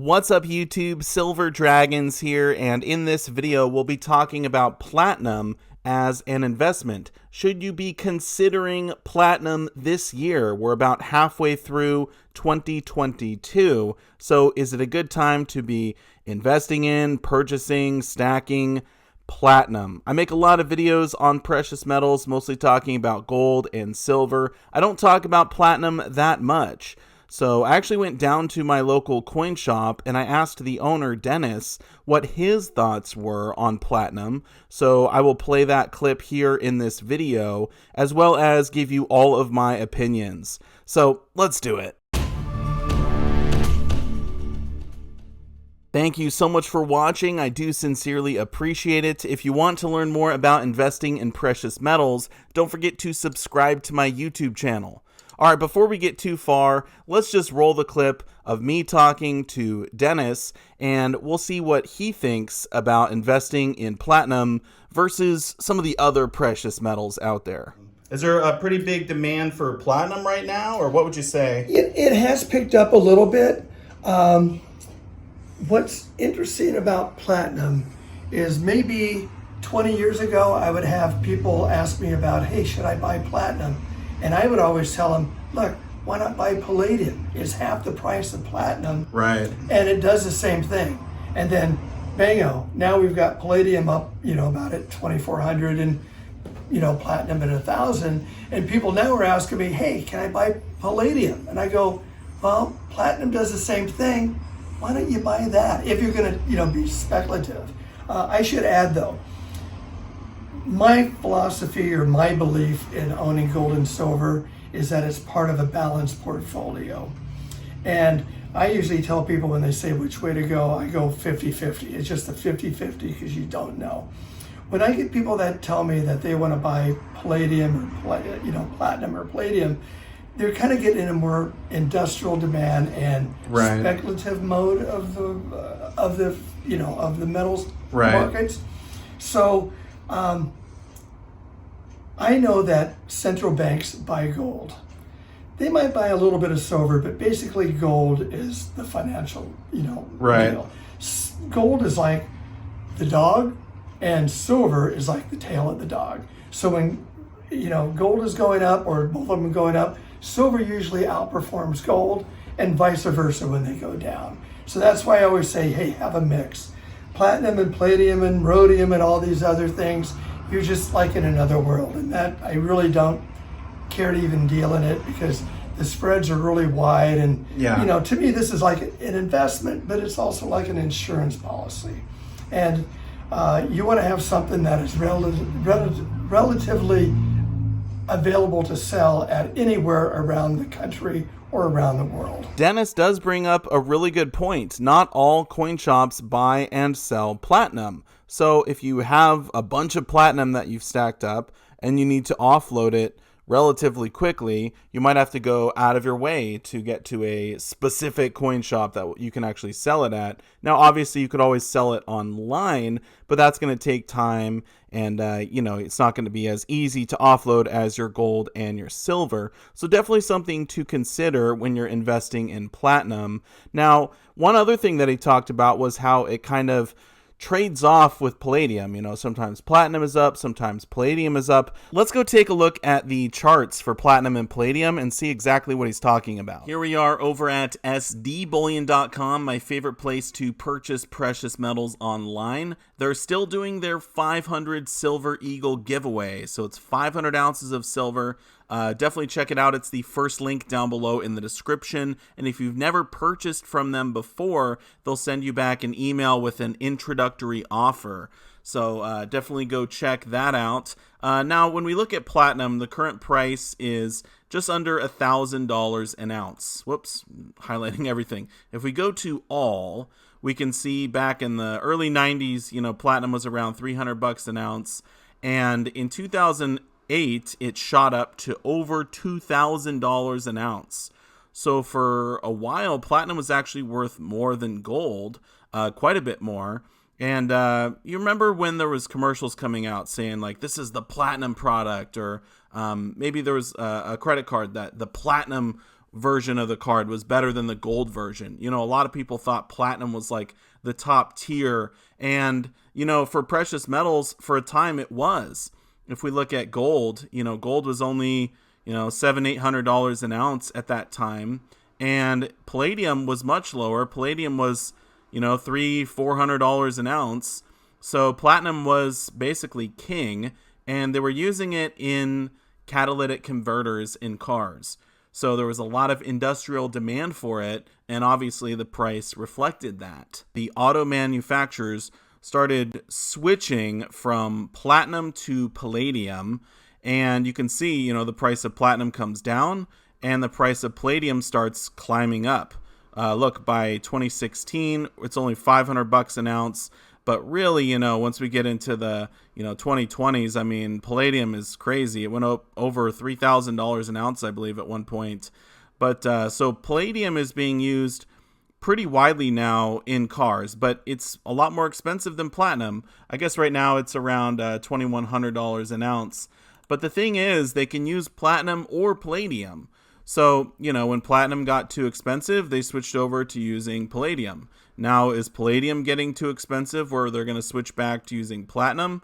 What's up YouTube, Silver Dragons here, and in this video we'll be talking about platinum as an investment. Should you be considering platinum this year? We're about halfway through 2022, so is it a good time to be investing in, purchasing, stacking platinum? I make a lot of videos on precious metals, mostly talking about gold and silver. I don't talk about platinum that much. So I actually went down to my local coin shop and I asked the owner, Dennis, what his thoughts were on platinum. So I will play that clip here in this video, as well as give you all of my opinions. So let's do it. Thank you so much for watching. I do sincerely appreciate it. If you want to learn more about investing in precious metals, don't forget to subscribe to my YouTube channel. All right, before we get too far, let's just roll the clip of me talking to Dennis, and we'll see what he thinks about investing in platinum versus some of the other precious metals out there. Is there a pretty big demand for platinum right now, or what would you say? It has picked up a little bit. What's interesting about platinum is maybe 20 years ago, I would have people ask me about, hey, should I buy platinum? And I would always tell them, look, why not buy palladium? It's half the price of platinum. Right. And it does the same thing. And then, bango, now we've got palladium up, about at 2,400 and, platinum at 1,000. And people now are asking me, hey, can I buy palladium? And I go, well, platinum does the same thing. Why don't you buy that if you're going to, be speculative? I should add, though, my philosophy or my belief in owning gold and silver is that it's part of a balanced portfolio. And I usually tell people when they say which way to go, I go 50-50. It's just a 50-50 because you don't know. When I get people that tell me that they want to buy palladium or platinum or palladium, they're kind of getting in a more industrial demand and speculative mode of the metals markets. So I know that central banks buy gold. They might buy a little bit of silver, but basically gold is the financial, deal. Gold is like the dog, and silver is like the tail of the dog. So when, gold is going up, or both of them going up, silver usually outperforms gold, and vice versa when they go down. So that's why I always say, hey, have a mix. Platinum and palladium and rhodium and all these other things, you're just like in another world. And that, I really don't care to even deal in it because the spreads are really wide. And, to me, this is like an investment, but it's also like an insurance policy. And you want to have something that is relatively available to sell at anywhere around the country or around the world. Dennis does bring up a really good point. Not all coin shops buy and sell platinum. So if you have a bunch of platinum that you've stacked up and you need to offload it relatively quickly, you might have to go out of your way to get to a specific coin shop that you can actually sell it at. Now, obviously, you could always sell it online, but that's going to take time, and it's not going to be as easy to offload as your gold and your silver. So definitely something to consider when you're investing in platinum. Now, one other thing that he talked about was how it kind of trades off with palladium. Sometimes platinum is up, sometimes palladium is up. Let's go take a look at the charts for platinum and palladium and see exactly what he's talking about. Here we are over at sdbullion.com, my favorite place to purchase precious metals online. They're still doing their 500 Silver Eagle giveaway, so it's 500 ounces of silver. Definitely check it out. It's the first link down below in the description. And if you've never purchased from them before, they'll send you back an email with an introductory offer. So definitely go check that out. Now, when we look at platinum, the current price is just under $1,000 an ounce. Whoops, highlighting everything. If we go to all, we can see back in the early 90s, platinum was around $300 an ounce. And in 2008, it shot up to over $2,000 an ounce. So for a while, platinum was actually worth more than gold, quite a bit more. And you remember when there was commercials coming out saying like, this is the platinum product, or maybe there was a credit card that the platinum version of the card was better than the gold version. You know, a lot of people thought platinum was like the top tier, and you know, for precious metals for a time it was. If we look at gold, you know, gold was only, you know, $700-800 an ounce at that time, and palladium was much lower. Palladium was, you know, $300-400 an ounce. So platinum was basically king, and they were using it in catalytic converters in cars. So there was a lot of industrial demand for it, and obviously the price reflected that. The auto manufacturers started switching from platinum to palladium, and you can see, you know, the price of platinum comes down and the price of palladium starts climbing up. Look, by 2016, it's only $500 an ounce. But really, you know, once we get into the, you know, 2020s, I mean, palladium is crazy. It went up over $3,000 an ounce, I believe, at one point. But so palladium is being used pretty widely now in cars, but it's a lot more expensive than platinum. I guess right now it's around $2,100 an ounce. But the thing is, they can use platinum or palladium. So, you know, when platinum got too expensive, they switched over to using palladium. Now, is palladium getting too expensive where they're going to switch back to using platinum?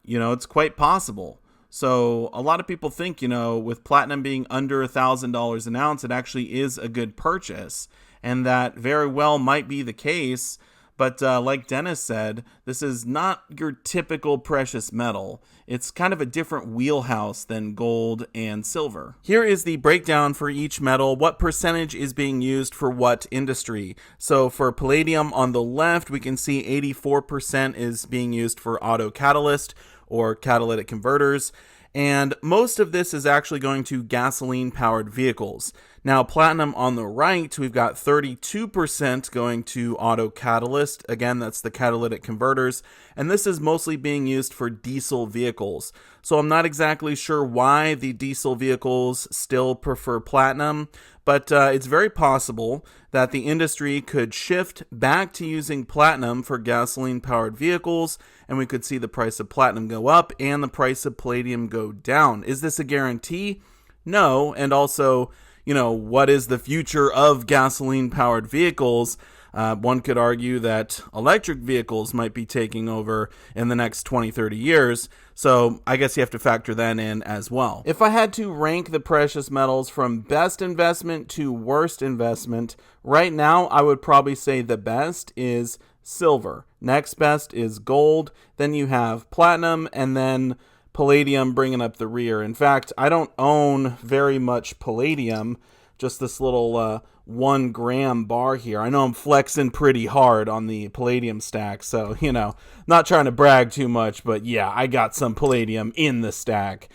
You know, it's quite possible. So a lot of people think, you know, with platinum being under $1,000 an ounce, it actually is a good purchase. And that very well might be the case. But like Dennis said, this is not your typical precious metal. It's kind of a different wheelhouse than gold and silver. Here is the breakdown for each metal. What percentage is being used for what industry? So for palladium on the left, we can see 84% is being used for auto catalyst or catalytic converters. And most of this is actually going to gasoline-powered vehicles. Now, platinum on the right, we've got 32% going to auto catalyst. Again, that's the catalytic converters. And this is mostly being used for diesel vehicles. So I'm not exactly sure why the diesel vehicles still prefer platinum, but it's very possible that the industry could shift back to using platinum for gasoline-powered vehicles, and we could see the price of platinum go up and the price of palladium go down. Is this a guarantee? No, and also, you know, what is the future of gasoline-powered vehicles? One could argue that electric vehicles might be taking over in the next 20-30 years, so I guess you have to factor that in as well. If I had to rank the precious metals from best investment to worst investment, right now I would probably say the best is silver. Next best is gold, then you have platinum, and then palladium bringing up the rear. In fact, I don't own very much palladium, just this little 1 gram bar here. I know I'm flexing pretty hard on the palladium stack, so, you know, not trying to brag too much, but yeah, I got some palladium in the stack.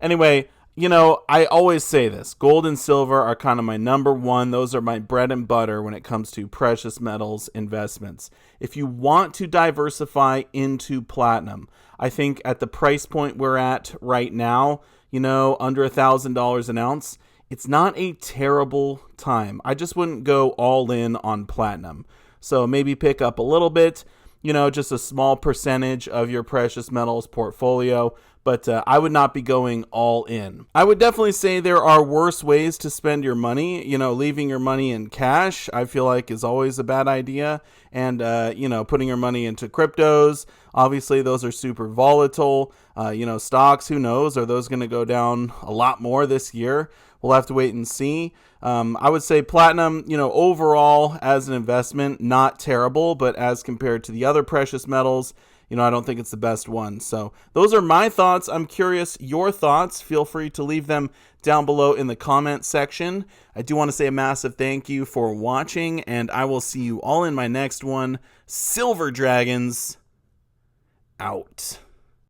Anyway, you know, I always say this, gold and silver are kind of my number one. Those are my bread and butter when it comes to precious metals investments. If you want to diversify into platinum, I think at the price point we're at right now, you know, under $1,000 an ounce, it's not a terrible time. I just wouldn't go all in on platinum. So maybe pick up a little bit, you know, just a small percentage of your precious metals portfolio, but I would not be going all in. I would definitely say there are worse ways to spend your money. You know, leaving your money in cash, I feel like is always a bad idea. And, you know, putting your money into cryptos, obviously those are super volatile. You know, stocks, who knows, are those going to go down a lot more this year? We'll have to wait and see. I would say platinum, you know, overall as an investment, not terrible, but as compared to the other precious metals, you know, I don't think it's the best one. So those are my thoughts. I'm curious your thoughts. Feel free to leave them down below in the comment section. I do want to say a massive thank you for watching, and I will see you all in my next one. Silver Dragons out.